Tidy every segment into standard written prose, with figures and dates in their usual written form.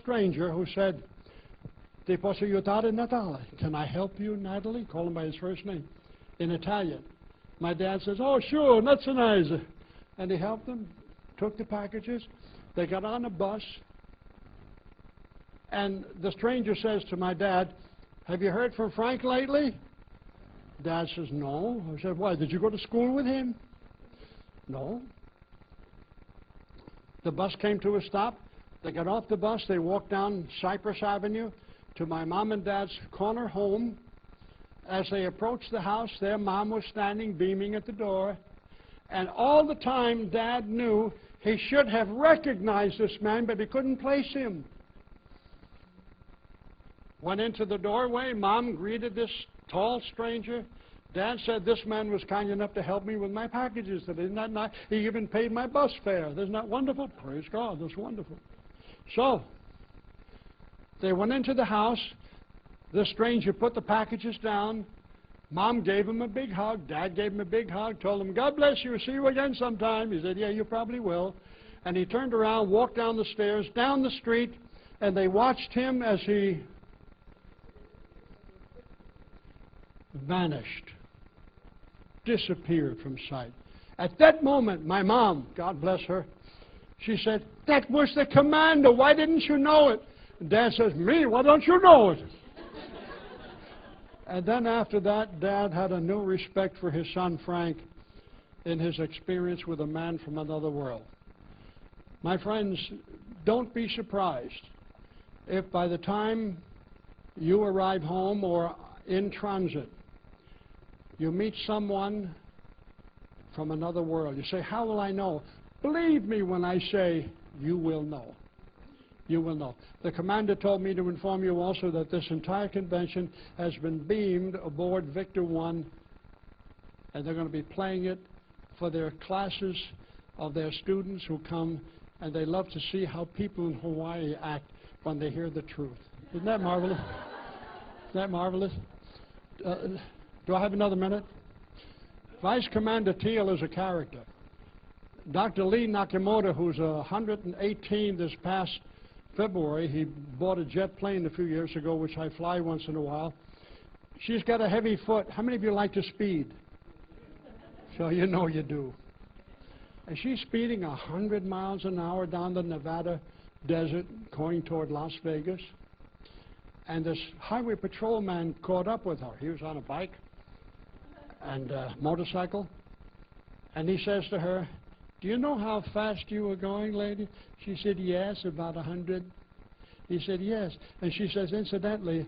stranger who said, "Ti posso aiutare, Natale?" Can I help you, Natalie? Call him by his first name in Italian. My dad says, "Oh, sure, that's so nice." And he helped them, took the packages. They got on a bus. And the stranger says to my dad, "Have you heard from Frank lately?" Dad says, "No." I said, "Why? Did you go to school with him?" "No." The bus came to a stop. They got off the bus. They walked down Cypress Avenue to my mom and dad's corner home. As they approached the house, their mom was standing beaming at the door. And all the time, Dad knew he should have recognized this man, but he couldn't place him. Went into the doorway. Mom greeted this tall stranger. Dad said, "This man was kind enough to help me with my packages today. Isn't that nice? He even paid my bus fare. Isn't that wonderful?" Praise God, that's wonderful. So, they went into the house. The stranger put the packages down. Mom gave him a big hug. Dad gave him a big hug, told him, "God bless you, see you again sometime." He said, "Yeah, you probably will." And he turned around, walked down the stairs, down the street, and they watched him as he vanished, disappeared from sight. At that moment, my mom, God bless her, she said, "That was the commander. Why didn't you know it?" And Dad says, "Me? Why don't you know it?" And then after that, Dad had a new respect for his son Frank in his experience with a man from another world. My friends, don't be surprised if by the time you arrive home or in transit, you meet someone from another world. You say, "How will I know?" Believe me when I say you will know. You will know. The commander told me to inform you also that this entire convention has been beamed aboard Victor 1, and they're going to be playing it for their classes of their students who come, and they love to see how people in Hawaii act when they hear the truth. Isn't that marvelous? Isn't that marvelous? Do I have another minute? Vice Commander Chille is a character. Dr. Lee Nakamura, who's 118 this past February, he bought a jet plane a few years ago, which I fly once in a while. She's got a heavy foot. How many of you like to speed? So you know you do. And she's speeding 100 miles an hour down the Nevada desert going toward Las Vegas. And this highway patrolman caught up with her. He was on a bike and a motorcycle. And he says to her, "Do you know how fast you were going, lady?" She said, "Yes, about 100. He said, "Yes." And she says, "Incidentally,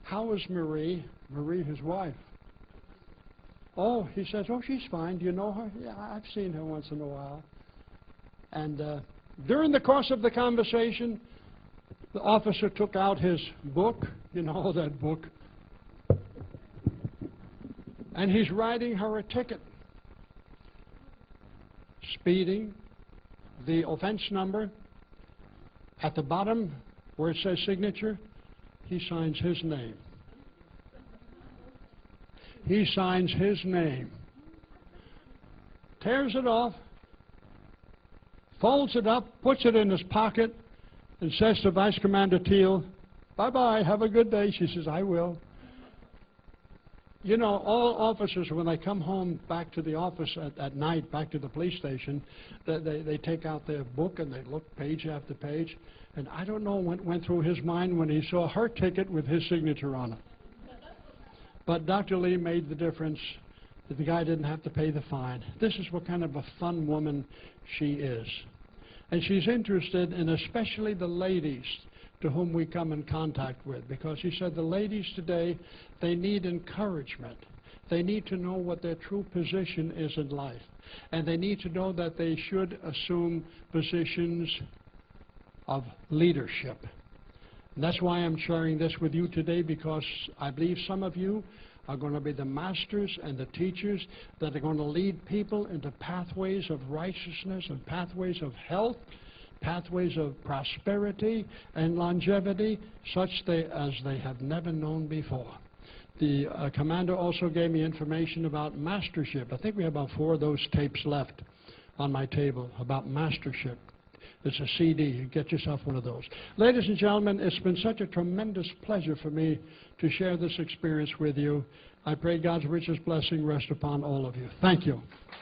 how is Marie?" Marie, his wife. "Oh," he says, "oh, she's fine. Do you know her?" "Yeah, I've seen her once in a while." And during the course of the conversation, the officer took out his book, you know, that book, and he's writing her a ticket. Speeding, the offense number, at the bottom where it says signature, he signs his name. He signs his name. Tears it off, folds it up, puts it in his pocket, and says to Vice Commander Chille, "Bye-bye, have a good day." She says, "I will." You know, all officers, when they come home back to the office at night, back to the police station, they take out their book and they look page after page. And I don't know what went through his mind when he saw her ticket with his signature on it. But Dr. Lee made the difference that the guy didn't have to pay the fine. This is what kind of a fun woman she is. And she's interested in especially the ladies to whom we come in contact with, because she said the ladies today, they need encouragement. They need to know what their true position is in life. And they need to know that they should assume positions of leadership. And that's why I'm sharing this with you today, because I believe some of you are going to be the masters and the teachers that are going to lead people into pathways of righteousness and pathways of health, pathways of prosperity and longevity, such as they have never known before. The commander also gave me information about mastership. I think we have about 4 of those tapes left on my table about mastership. It's a CD. Get yourself one of those. Ladies and gentlemen, it's been such a tremendous pleasure for me to share this experience with you. I pray God's richest blessing rest upon all of you. Thank you.